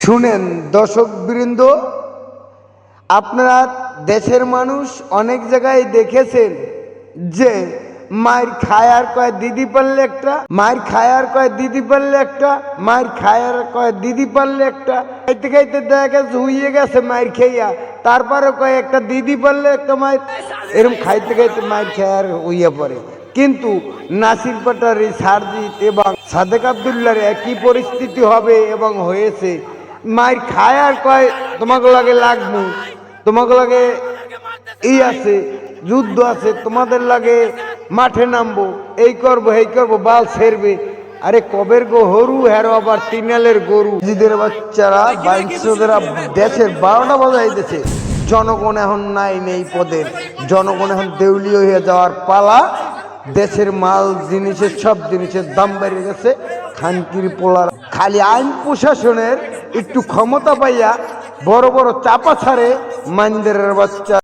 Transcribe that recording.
শুনেন দর্শক বৃন্দ, আপনারা দেশের মানুষ অনেক জায়গায় দেখেছেন যে মায়ের খায়ার কয় দিদি পারলে একটা, মায়ের খায়ার কয় দিদি পারলে একটা, মায়ের খায়ার কয় দিদি পারলে একটা, খাইতে খাইতে দেখা গেছে হুইয়ে গেছে মায়ের খেয়া, তারপরে কয় একটা দিদি পারলে একটা মায়ের, এরকম খাইতে খাইতে মায়ের খায়ার হইয়া পড়ে। কিন্তু নাসির পাটারি, সারজিৎ এবং সাদেক আবদুল্লার একই পরিস্থিতি হবে এবং হয়েছে। মায়ের খায় আর কয় তোমাকে লাগে লাগবো, তোমাকে লাগে এই আছে, যুদ্ধ আছে, তোমাদের লাগে মাঠে নামবো, এই করবো এই করবো, বাল ছেড়বে। আরে কবের গো হরু হেরো আবার তিনালের গরু। জিদের বাচ্চারা বাইশরা দেশের 12টা বাজাইতেছে। জনগণ এখন নাই নেই পদের, জনগণ এখন দেউলিয়া হয়ে যাওয়ার পালা। দেশের মাল জিনিসের সব জিনিসের দাম বেড়ে গেছে। খানকির পোলার খালি আইন প্রশাসনের একটু ক্ষমতা পাইয়া বড় বড় চাপা ছাড়ে মাইন্দের বাচ্চা।